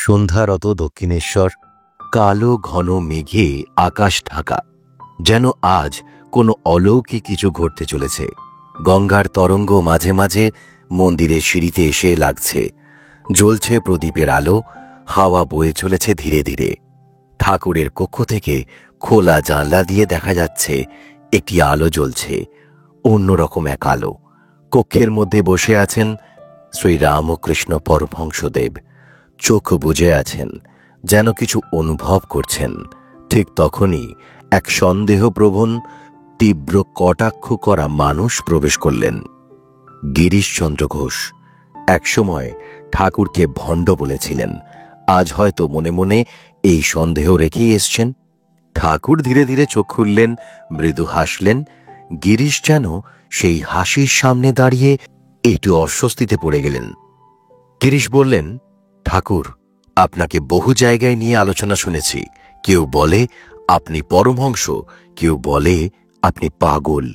সন্ধ্যারত দক্ষিণেশ্বর, কালো ঘন মেঘে আকাশ ঢাকা, যেন আজ কোনো অলৌকিক কিছু ঘটতে চলেছে। গঙ্গার তরঙ্গ মাঝে মাঝে মন্দিরের সিঁড়িতে এসে লাগছে, জ্বলছে প্রদীপের আলো, হাওয়া বয়ে চলেছে ধীরে ধীরে। ঠাকুরের কক্ষ থেকে খোলা জানলা দিয়ে দেখা যাচ্ছে একটি আলো জ্বলছে, অন্যরকম এক আলো। কক্ষের মধ্যে বসে আছেন শ্রীরামকৃষ্ণ পরমহংসদেব। চোখ বুজে আছেন, যেন কিছু অনুভব করছেন। ঠিক তখনই এক সন্দেহপ্রবণ তীব্র কটাক্ষ করা মানুষ প্রবেশ করলেন। গিরিশচন্দ্র ঘোষ একসময় ঠাকুরকে ভণ্ড বলেছিলেন, আজ হয়তো মনে মনে এই সন্দেহ রেখেই এসছেন। ঠাকুর ধীরে ধীরে চোখ খুললেন, মৃদু হাসলেন। গিরিশ যেন সেই হাসির সামনে দাঁড়িয়ে একটু অস্বস্তিতে পড়ে গেলেন। গিরিশ বললেন, ঠাকুর, আপনাকে বহু জায়গায় নিয়ে আলোচনা শুনেছি। কেউ বলে আপনি পরমহংস, কেউ বলে আপনি পাগল।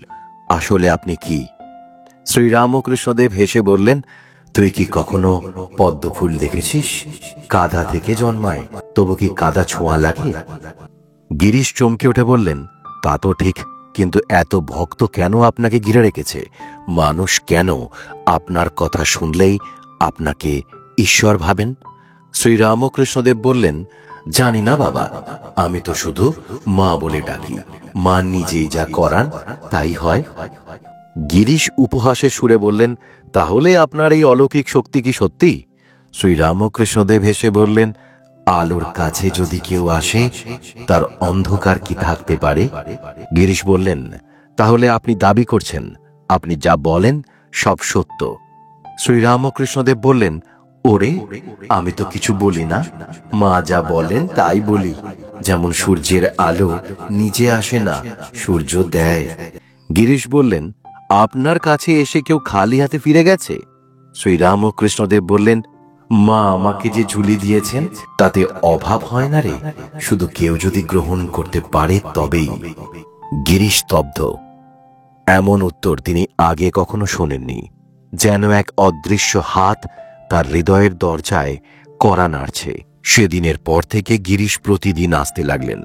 আসলে আপনি কি? শ্রীরামকৃষ্ণদেব হেসে বললেন, তুই কি কখনো পদ্ম ফুল দেখেছিস? কাদা থেকে জন্মায়, তবু কি কাদা ছোঁয়া লাগে? গিরিশ চমকে উঠে বললেন, তা তো ঠিক, কিন্তু এত ভক্ত কেন আপনাকে ঘিরে রেখেছে? মানুষ কেন আপনার কথা শুনলেই আপনাকে ঈশ্বর ভাবেন? শ্রীরামকৃষ্ণদেব বললেন, জানি না বাবা, আমি তো শুধু মা বলে ডাকি। মা নিজেই যা করান তাই হয়। গিরিশ উপহাসের সুরে বললেন, তাহলে আপনার এই অলৌকিক শক্তি কি সত্যি? শ্রীরামকৃষ্ণদেব হেসে বললেন, আলোর কাছে যদি কেউ আসে, তার অন্ধকার কি থাকতে পারে? গিরিশ বললেন, তাহলে আপনি দাবি করছেন আপনি যা বলেন সব সত্য? শ্রীরামকৃষ্ণদেব বললেন, ওরে, আমি তো কিছু বলি না, মা যা বলেন তাই বলি। যেমন সূর্যের আলো নিজে আসে না, সূর্য দেয়। গিরিশ বললেন, আপনার কাছে এসে কেউ খালি হাতে ফিরে গেছে? শ্রীরামকৃষ্ণদেব বললেন, মা আমাকে যে ঝুলি দিয়েছেন তাতে অভাব হয় না রে, শুধু কেউ যদি গ্রহণ করতে পারে তবেই। গিরিশ স্তব্ধ। এমন উত্তর তিনি আগে কখনো শোনেননি। যেন এক অদৃশ্য হাত তার হৃদয়ের দরজায় কড়া নাড়ছে। সেদিনের পর থেকে গিরিশ প্রতিদিন আসতে লাগলেন।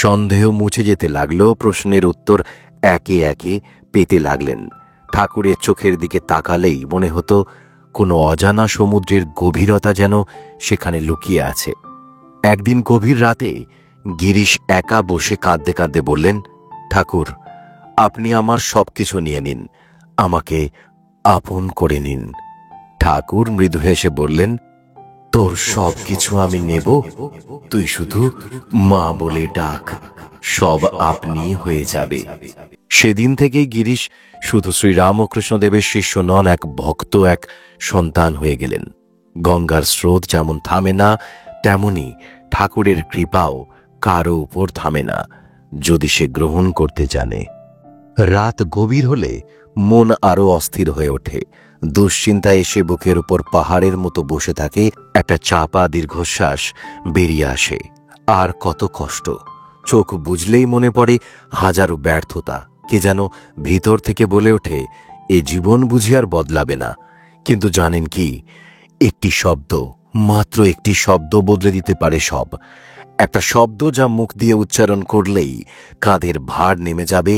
সন্দেহ মুছে যেতে লাগলো, প্রশ্নের উত্তর একে একে পেতে লাগলেন। ঠাকুরের চোখের দিকে তাকালেই মনে হতো কোনো অজানা সমুদ্রের গভীরতা যেন সেখানে লুকিয়ে আছে। একদিন গভীর রাতে গিরিশ একা বসে কাঁদতে কাঁদতে বললেন, ঠাকুর, আপনি আমার সবকিছু নিয়ে নিন, আমাকে আপন করে নিন। ঠাকুর মৃদু হেসে বললেন, তোর সবকিছু আমি নেব, তুই শুধু মা বলে ডাক, সব আপনি হয়ে যাবে। সেদিন থেকেই গিরিশ শুধু শ্রীরামকৃষ্ণদেবের শিষ্য নন, এক ভক্ত, এক সন্তান হয়ে গেলেন। গঙ্গার স্রোত যেমন থামে না, তেমনি ঠাকুরের কৃপাও কারো উপর থামে না, যদি সে গ্রহণ করতে জানে। রাত গভীর হলে মন আরো অস্থির হয়ে ওঠে। দুশ্চিন্তায় এসে বুকের উপর পাহাড়ের মতো বসে থাকে। একটা চাপা দীর্ঘশ্বাস বেরিয়ে আসে। আর কত কষ্ট! চোখ বুঝলেই মনে পড়ে হাজারো ব্যর্থতা। কে যেন ভিতর থেকে বলে ওঠে, এ জীবন বুঝি আর বদলাবে না। কিন্তু জানেন কি, একটি শব্দ, মাত্র একটি শব্দ বদলে দিতে পারে সব। একটা শব্দ যা মুখ দিয়ে উচ্চারণ করলেই কাঁধের ভার নেমে যাবে,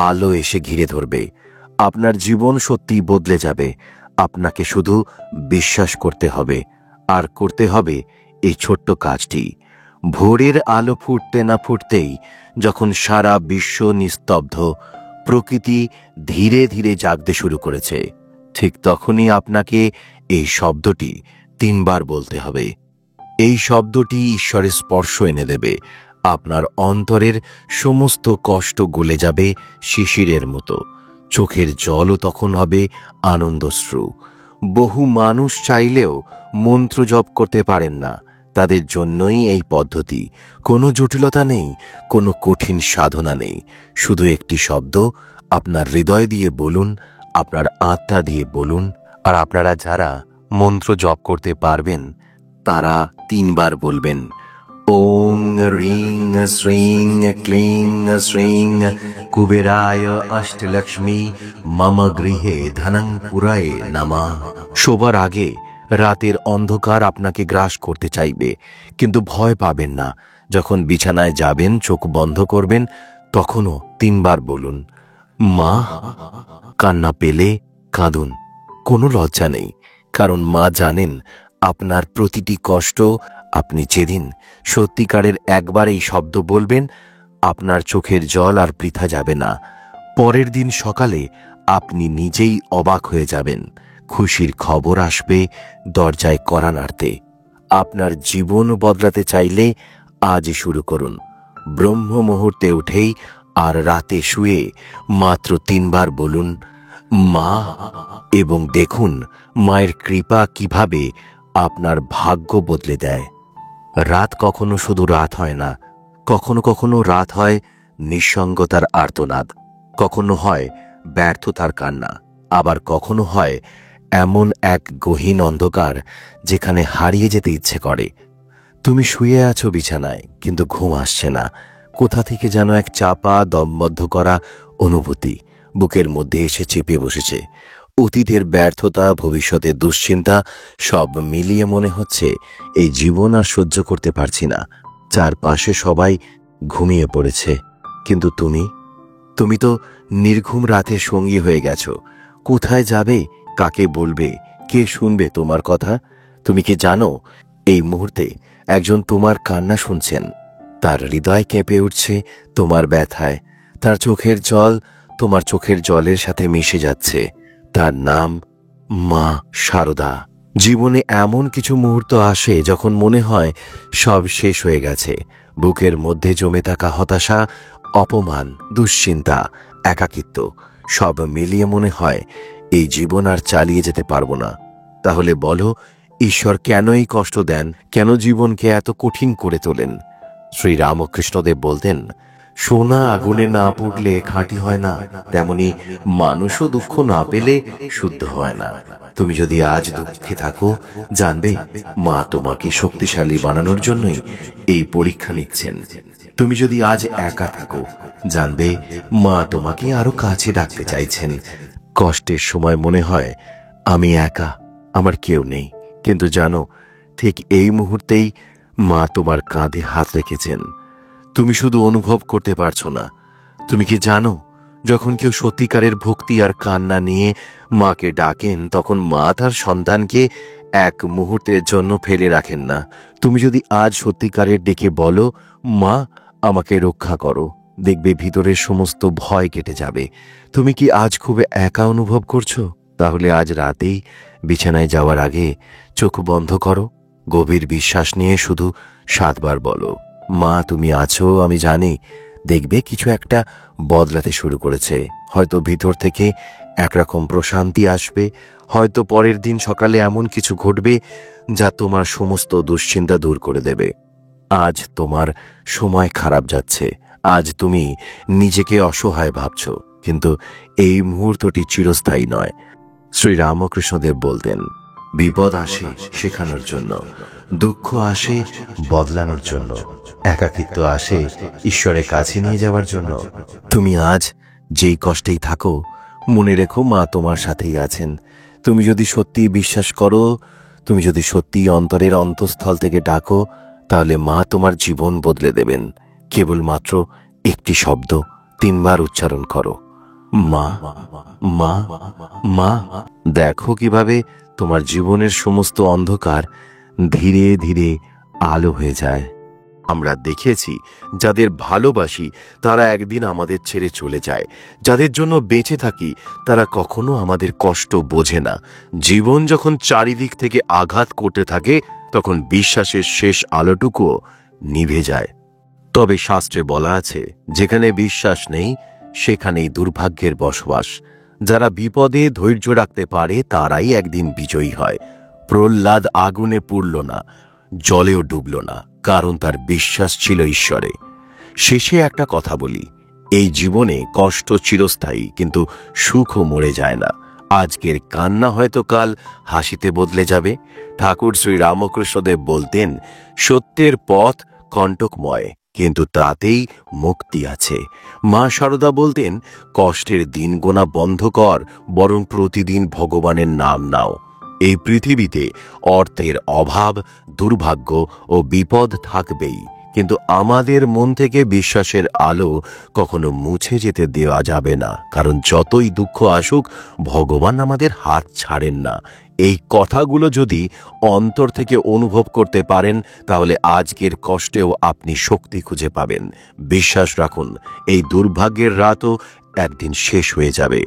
আলো এসে ঘিরে ধরবে। আপনার জীবন সত্যি বদলে যাবে। আপনাকে শুধু বিশ্বাস করতে হবে, আর করতে হবে এই ছোট্ট কাজটি। ভোরের আলো ফুটতে না ফুটতেই, যখন সারা বিশ্ব নিস্তব্ধ, প্রকৃতি ধীরে ধীরে জাগতে শুরু করেছে, ঠিক তখনই আপনাকে এই শব্দটি 3 বার বলতে হবে। এই শব্দটি ঈশ্বরের স্পর্শ এনে দেবে। আপনার অন্তরের সমস্ত কষ্ট গলে যাবে শিশিরের মতো। চোখের জলও তখন হবে আনন্দশ্রু। বহু মানুষ চাইলেও মন্ত্র জপ করতে পারেন না। তাদের জন্যই এই পদ্ধতি। কোনো জটিলতা নেই, কোনো কঠিন সাধনা নেই, শুধু একটি শব্দ। আপনার হৃদয় দিয়ে বলুন, আপনার আত্মা দিয়ে বলুন। আর আপনারা যারা মন্ত্র জপ করতে পারবেন তারা 3 বার বলবেন, ওং রিং শ্রীং ক্লিং শ্রীং কুবেরায় অষ্টলক্ষ্মী মম গৃহে ধনং পুরায় নমঃ। শোবার আগে রাতের অন্ধকার আপনাকে গ্রাস করতে চাইবে, কিন্তু ভয় পাবেন না। যখন বিছানায় যাবেন, চোখ বন্ধ করবেন, তখনও 3 বার বলুন, মা। কান্না পেলে কাঁদুন, কোনো লজ্জা নেই, কারণ মা জানেন আপনার প্রতিটি কষ্ট। আপনি যেদিন সত্যিকারের একবার এই শব্দ বলবেন, আপনার চোখের জল আর বৃথা যাবে না। পরের দিন সকালে আপনি নিজেই অবাক হয়ে যাবেন। খুশির খবর আসবে দরজায় কড়া নাড়তে। আপনার জীবন বদলাতে চাইলে আজই শুরু করুন। ব্রহ্ম মুহূর্তে উঠেই আর রাতে শুয়ে মাত্র 3 বার বলুন, মা, এবং দেখুন মায়ের কৃপা কিভাবে আপনার ভাগ্য বদলে দেয়। রাত কখনো শুধু রাত হয় না, কখনো কখনো রাত হয় নিঃসঙ্গতার আর্তনাদ, কখনো হয় ব্যর্থতার কান্না, আবার কখনো হয় এমন এক গহীন অন্ধকার যেখানে হারিয়ে যেতে ইচ্ছে করে। তুমি শুয়ে আছো বিছানায়, কিন্তু ঘুম আসছে না। কোথা থেকে যেন এক চাপা দমবদ্ধ করা অনুভূতি বুকের মধ্যে এসে চেপে বসেছে। অতীতের ব্যর্থতা, ভবিষ্যতের দুশ্চিন্তা সব মিলিয়ে মনে হচ্ছে এই জীবন আর সহ্য করতে পারছি না। চারপাশে সবাই ঘুমিয়ে পড়েছে, কিন্তু তুমি তো নির্ঘুম রাতে সঙ্গী হয়ে গেছো। কোথায় যাবে, কাকে বলবে, কে শুনবে তোমার কথা? তুমি কি জানো এই মুহূর্তে একজন তোমার কান্না শুনছেন? তার হৃদয় কেঁপে উঠছে তোমার ব্যথায়, তার চোখের জল তোমার চোখের জলের সাথে মিশে যাচ্ছে। তার নাম মা শারদা। জীবনে এমন কিছু মুহূর্ত আসে যখন মনে হয় সব শেষ হয়ে গেছে। বুকের মধ্যে জমে থাকা হতাশা, অপমান, দুশ্চিন্তা, একাকিত্ব সব মিলিয়ে মনে হয় এই জীবন আর চালিয়ে যেতে পারবো না। তাহলে বলো, ঈশ্বর কেন এই কষ্ট দেন? কেন জীবনকে এত কঠিন করে তোলেন? শ্রী রামকৃষ্ণদেব বলতেন, সোনা আগুনে না পুড়লে খাঁটি হয় না, তেমনি মানুষও দুঃখ না পেলে শুদ্ধ হয় না। তুমি যদি আজ দুঃখে থাকো, জানবে মা তোমাকে শক্তিশালী বানানোর জন্যই এই পরীক্ষা নিচ্ছেন। তুমি যদি আজ একা থাকো, জানবে মা তোমাকে আরো কাছে রাখতে চাইছেন। কষ্টের সময় মনে হয় আমি একা, আমার কেউ নেই, কিন্তু জানো ঠিক এই মুহূর্তেই মা তোমার কাঁধে হাত রেখেছেন। তুমি শুধু অনুভব করতে পারছো না। তুমি কি জানো, যখন কেউ সত্যিকারের ভক্তি আর কান্না নিয়ে মাকে ডাকেন, তখন মা তার সন্তানকে এক মুহূর্তের জন্য ফেলে রাখেন না। তুমি যদি আজ সত্যিকারের ডেকে বলো, মা আমাকে রক্ষা করো, দেখবে ভিতরের সমস্ত ভয় কেটে যাবে। তুমি কি আজ খুব একা অনুভব করছো? তাহলে আজ রাতেই বিছানায় যাওয়ার আগে চোখ বন্ধ করো, গভীর বিশ্বাস নিয়ে শুধু 7 বার বলো, মা তুমি আছো, আমি জানি। দেখবে কিছু একটা বদলাতে শুরু করেছে। হয়তো ভিতর থেকে একরকম প্রশান্তি আসবে, হয়তো পরের দিন সকালে এমন কিছু ঘটবে যা তোমার সমস্ত দুশ্চিন্তা দূর করে দেবে। আজ তোমার সময় খারাপ যাচ্ছে, আজ তুমি নিজেকে অসহায় ভাবছো, কিন্তু এই মুহূর্তটি চিরস্থায়ী নয়। শ্রী রামকৃষ্ণদেব বলতেন, বিপদ আসে শেখানোর জন্য, দুঃখ আসে বদলানোর জন্য, একাকিত্ব আসে ঈশ্বরের কাছে নিয়ে যাওয়ার জন্য। তুমি আজ যেই কষ্টেই থাকো, মনে রেখো মা তোমার সাথেই আছেন। তুমি যদি সত্যি বিশ্বাস করো, তুমি যদি সত্যি অন্তরের অন্তঃস্থল থেকে ডাকো, তাহলে মা তোমার জীবন বদলে দেবেন। কেবলমাত্র একটি শব্দ 3 বার উচ্চারণ করো, মা, মা, মা। দেখো কিভাবে তোমার জীবনের সমস্ত অন্ধকার ধীরে ধীরে আলো হয়ে যায়। আমরা দেখেছি, যাদের ভালোবাসি তারা একদিন আমাদের ছেড়ে চলে যায়। যাদের জন্য বেঁচে থাকি তারা কখনো আমাদের কষ্ট বোঝে না। জীবন যখন চারিদিক থেকে আঘাত করতে থাকে, তখন বিশ্বাসের শেষ আলোটুকুও নিভে যায়। তবে শাস্ত্রে বলা আছে, যেখানে বিশ্বাস নেই সেখানেই দুর্ভাগ্যের বসবাস। যারা বিপদে ধৈর্য রাখতে পারে তারাই একদিন বিজয়ী হয়। প্রহ্লাদ আগুনে পুড়ল না, জলেও ডুবল না, কারণ তার বিশ্বাস ছিল ঈশ্বরে। শেষে একটা কথা বলি, এই জীবনে কষ্ট চিরস্থায়ী, কিন্তু সুখও মরে যায় না। আজকের কান্না হয়তো কাল হাসিতে বদলে যাবে। ঠাকুর শ্রী রামকৃষ্ণদেব বলতেন, সত্যের পথ কণ্টকময়, কিন্তু তাতেই মুক্তি আছে। মা শারদা বলতেন, কষ্টের দিন গোনা বন্ধ কর, বরং প্রতিদিন ভগবানের নাম নাও। এই পৃথিবীতে অর্থের অভাব, দুর্ভাগ্য ও বিপদ থাকবেই, কিন্তু আমাদের মন থেকে বিশ্বাসের আলো কখনো মুছে যেতে দেওয়া যাবে না। কারণ যতই দুঃখ আসুক, ভগবান আমাদের হাত ছাড়েন না। এই কথাগুলো যদি অন্তর থেকে অনুভব করতে পারেন, তাহলে আজকের কষ্টেও আপনি শক্তি খুঁজে পাবেন। বিশ্বাস রাখুন, এই দুর্ভাগ্যের রাতও একদিন শেষ হয়ে যাবে।